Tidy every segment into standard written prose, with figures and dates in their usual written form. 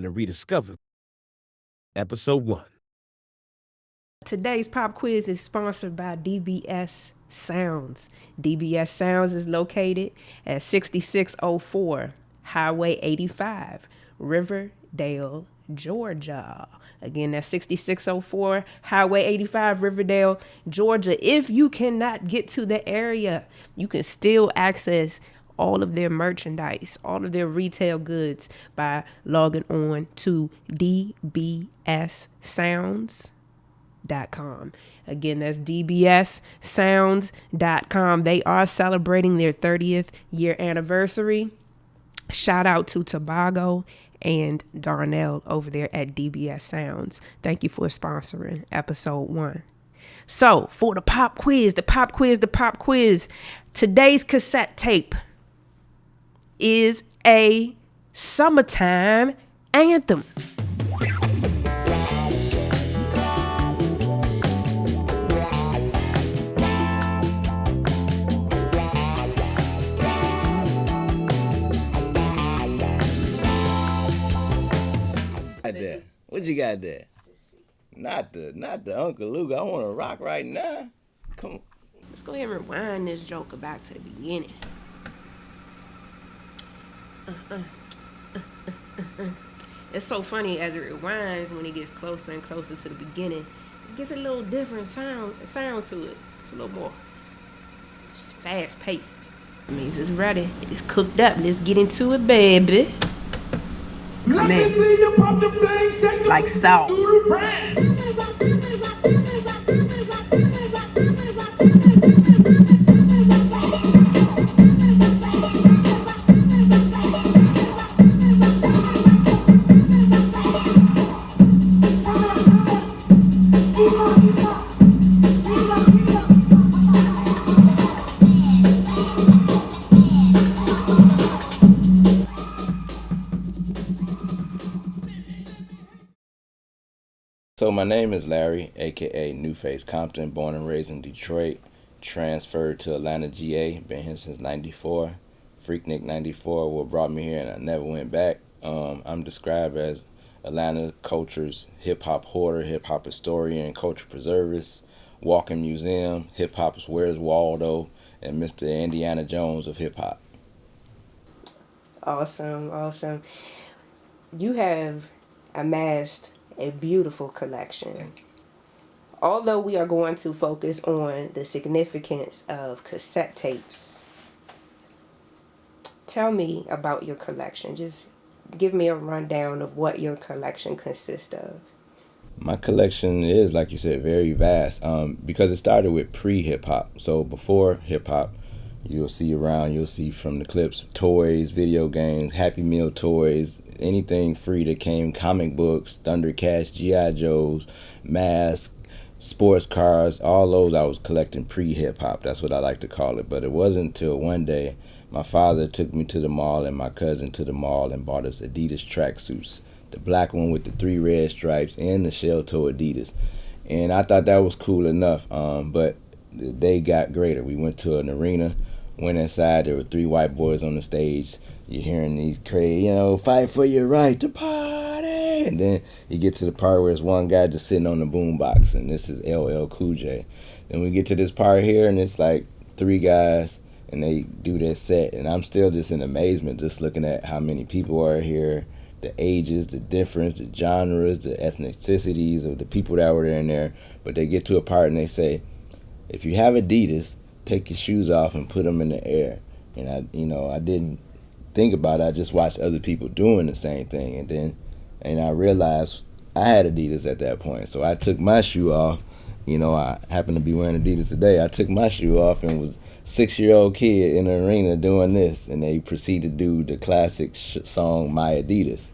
to Rediscover, Episode 1. Today's pop quiz is sponsored by DBS Sounds. DBS Sounds is located at 6604 Highway 85, Riverdale, Georgia. Again, that's 6604 Highway 85, Riverdale, Georgia. If you cannot get to the area, you can still access all of their merchandise, all of their retail goods by logging on to dbssounds.com. Again, that's dbssounds.com. They are celebrating their 30th year anniversary. Shout out to Tobago and Darnell over there at DBS Sounds. Thank you for sponsoring episode 1. So for the pop quiz, today's cassette tape is a summertime anthem. What you got there? Not the Uncle Luke. I want to rock right now. Come on. Let's go ahead and rewind this joker back to the beginning. It's so funny as it rewinds when it gets closer and closer to the beginning. It gets a little different sound to it. It's a little more fast paced. It means it's ready. It's cooked up. Let's get into it, baby. Let me see you pop them things, shake like salt. Do the brand. So my name is Larry, aka New Face Compton, born and raised in Detroit, transferred to Atlanta, GA, been here since 94. Freaknik 94 what brought me here and I never went back. I'm described as Atlanta culture's hip-hop hoarder, hip-hop historian, culture preservist, walking museum, hip-hop's Where's Waldo, and Mr. Indiana Jones of hip-hop. Awesome. You have amassed a beautiful collection. Although we are going to focus on the significance of cassette tapes, tell me about your collection. Just give me a rundown of what your collection consists of. My collection is, like you said, very vast because it started with pre-hip-hop. So before hip-hop, you'll see from the clips, toys, video games, Happy Meal toys, anything free that came, comic books, Thundercats, G.I. Joes, masks, sports cars, all those I was collecting pre-hip-hop. That's what I like to call it. But it wasn't until one day my father took me to the mall and my cousin to the mall and bought us Adidas tracksuits, the black one with the 3 red stripes and the shell-toe Adidas. And I thought that was cool enough, but the day got greater. We went to an arena, went inside, there were 3 white boys on the stage. You're hearing these crazy, fight for your right to party. And then you get to the part where it's one guy just sitting on the boombox, and this is LL Cool J. Then we get to this part here, and it's like 3 guys, and they do their set. And I'm still just in amazement just looking at how many people are here, the ages, the difference, the genres, the ethnicities of the people that were in there. But they get to a part and they say, if you have Adidas, take your shoes off and put them in the air. And I didn't think about it. I just watched other people doing the same thing. And I realized I had Adidas at that point. So I took my shoe off. I happen to be wearing Adidas today. I took my shoe off and was a 6-year-old kid in the arena doing this. And they proceeded to do the classic song, My Adidas.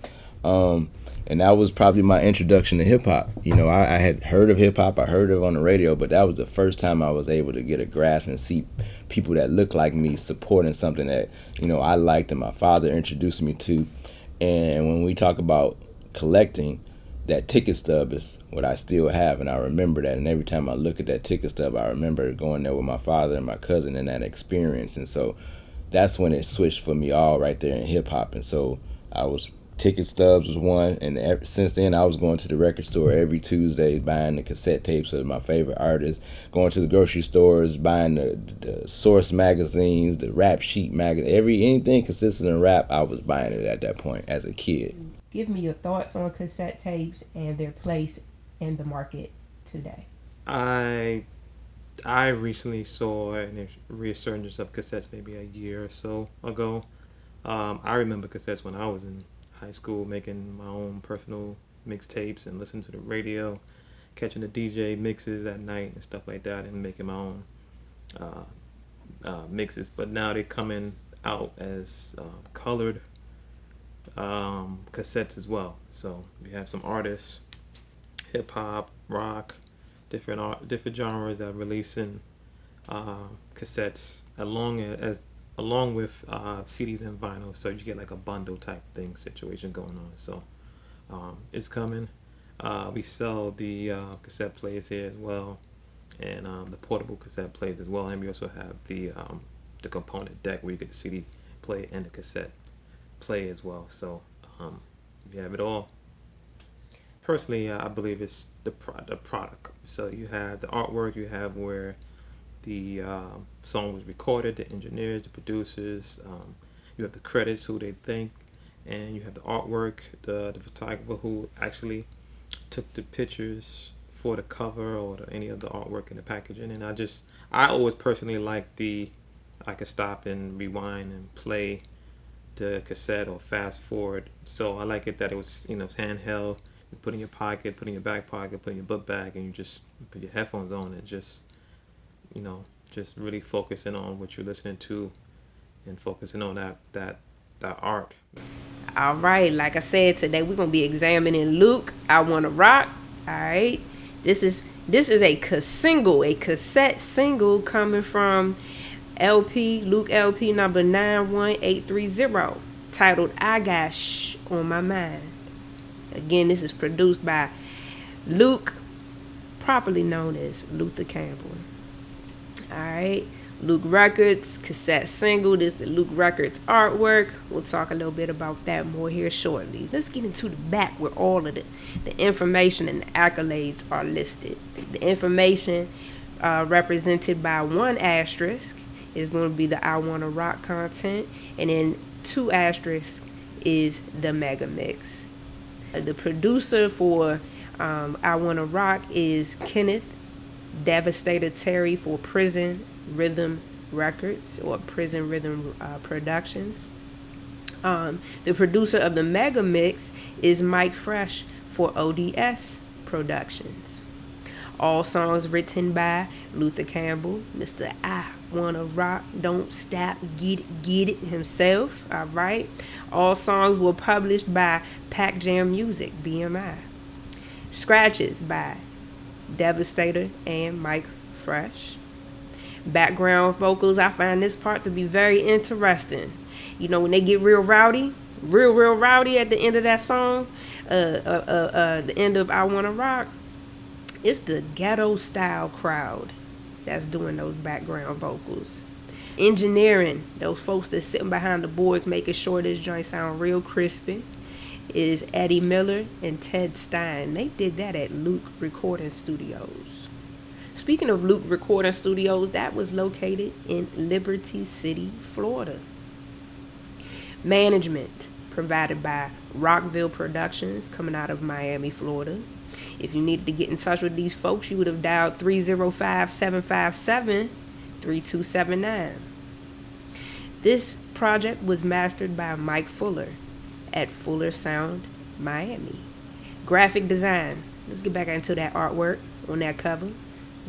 And that was probably my introduction to hip-hop. I had heard of hip-hop, I heard of it on the radio, but that was the first time I was able to get a grasp and see people that looked like me supporting something that, I liked and my father introduced me to. And when we talk about collecting, that ticket stub is what I still have, and I remember that. And every time I look at that ticket stub, I remember going there with my father and my cousin and that experience. And so that's when it switched for me all right there in hip-hop. And so I was Ticket stubs was one, and since then I was going to the record store every Tuesday buying the cassette tapes of my favorite artists, going to the grocery stores buying the Source magazines, the Rap Sheet magazine, anything consistent in rap, I was buying it at that point as a kid. Give me your thoughts on cassette tapes and their place in the market today. I recently saw a resurgence of cassettes maybe a year or so ago. I remember cassettes when I was in high school, making my own personal mixtapes and listening to the radio, catching the DJ mixes at night and stuff like that, and making my own mixes. But now they're coming out as colored cassettes as well. So you have some artists, hip hop, rock, different genres that are releasing cassettes along with CDs and vinyl, so you get like a bundle type thing situation going on. So it's coming. We sell the cassette players here as well, and the portable cassette players as well, and we also have the component deck where you get the CD player and the cassette play as well. So you have it all. Personally, I believe it's the product. So you have the artwork, you have where the song was recorded, the engineers, the producers, you have the credits, who they thank, and you have the artwork, the photographer who actually took the pictures for the cover or any of the artwork in the packaging. And I always personally like I could stop and rewind and play the cassette or fast forward. So I like it that it was, it's handheld. You put in your pocket, put in your back pocket, put in your book bag, and you just put your headphones on and just really focusing on what you're listening to and focusing on that art. All right, like I said, today we're gonna be examining Luke, I Wanna Rock. All right, this is a cassette single coming from Luke LP number 91830, titled I Got Shh on My Mind. Again, this is produced by Luke, properly known as Luther Campbell. Alright, Luke Records, cassette single. This is the Luke Records artwork. We'll talk a little bit about that more here shortly. Let's get into the back where all of the information and the accolades are listed. The information represented by 1 asterisk is going to be the I Wanna Rock content, and then 2 asterisks is the mega mix. The producer for I Wanna Rock is Kenneth Devastator Terry for Prison Rhythm Records or Prison Rhythm Productions. The producer of the mega mix is Mike Fresh for ODS Productions. All songs written by Luther Campbell, Mr. I Wanna Rock, Don't Stop, Get it himself. All right. All songs were published by Pac Jam Music, BMI. Scratches by Devastator and Mike Fresh. Background vocals, I find this part to be very interesting. When they get real rowdy at the end of that song, the end of I Wanna Rock, it's the ghetto style crowd that's doing those background vocals. Engineering, those folks that's sitting behind the boards making sure this joint sound real crispy, is Eddie Miller and Ted Stein. They did that at Luke Recording Studios. Speaking of Luke Recording Studios, that was located in Liberty City, Florida. Management provided by Rockville Productions, coming out of Miami, Florida. If you needed to get in touch with these folks, you would have dialed 305-757-3279. This project was mastered by Mike Fuller at Fuller Sound, Miami. Graphic design. Let's get back into that artwork on that cover.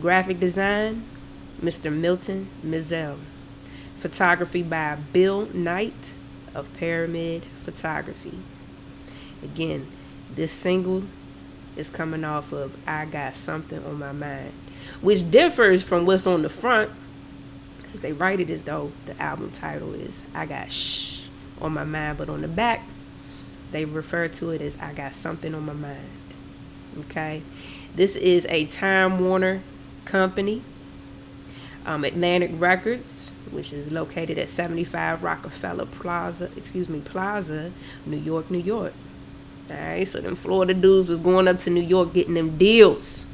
Graphic design, Mr. Milton Mizell. Photography by Bill Knight of Pyramid Photography. Again, this single is coming off of I Got Something on My Mind, which differs from what's on the front, because they write it as though the album title is I Got Shh on My Mind, but on the back they refer to it as I Got Something on My Mind. Okay, this is a Time Warner company. Atlantic Records, which is located at 75 Rockefeller Plaza, New York, New York. All right, so them Florida dudes was going up to New York getting them deals.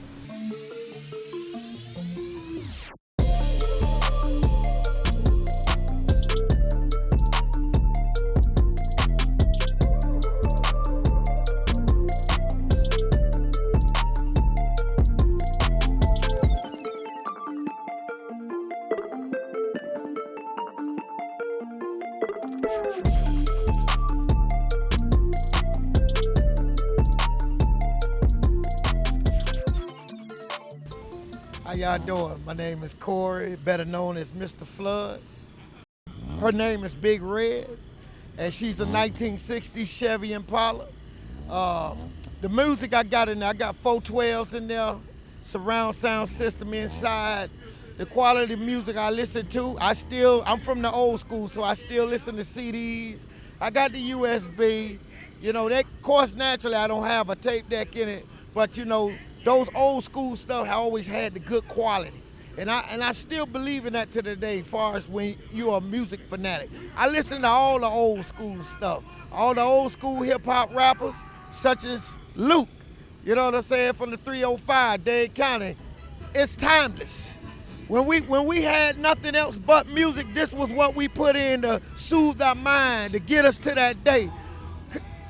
How y'all doing? My name is Corey, better known as Mr. Flood. Her name is Big Red, and she's a 1960 Chevy Impala. The music I got in there, I got 412s in there, surround sound system inside. The quality of music I listen to, I'm from the old school, so I still listen to CDs. I got the USB. You know, that, of course, naturally I don't have a tape deck in it, but you know, those old school stuff always had the good quality. And I still believe in that to the day, as far as when you're a music fanatic. I listen to all the old school stuff, all the old school hip hop rappers, such as Luke, you know what I'm saying, from the 305, Dade County. It's timeless. When we had nothing else but music, this was what we put in to soothe our mind, to get us to that day.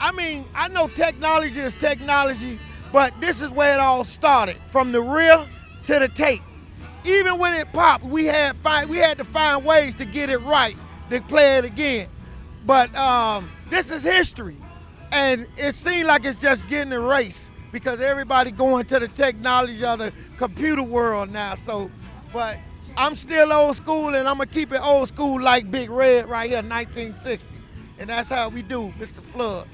I mean, I know technology is technology, but this is where it all started, from the reel to the tape. Even when it popped, we had to find ways to get it right, to play it again. But this is history, and it seems like it's just getting erased because everybody going to the technology of the computer world now. So, but I'm still old school, and I'm gonna keep it old school like Big Red right here, 1960, and that's how we do, Mr. Flood.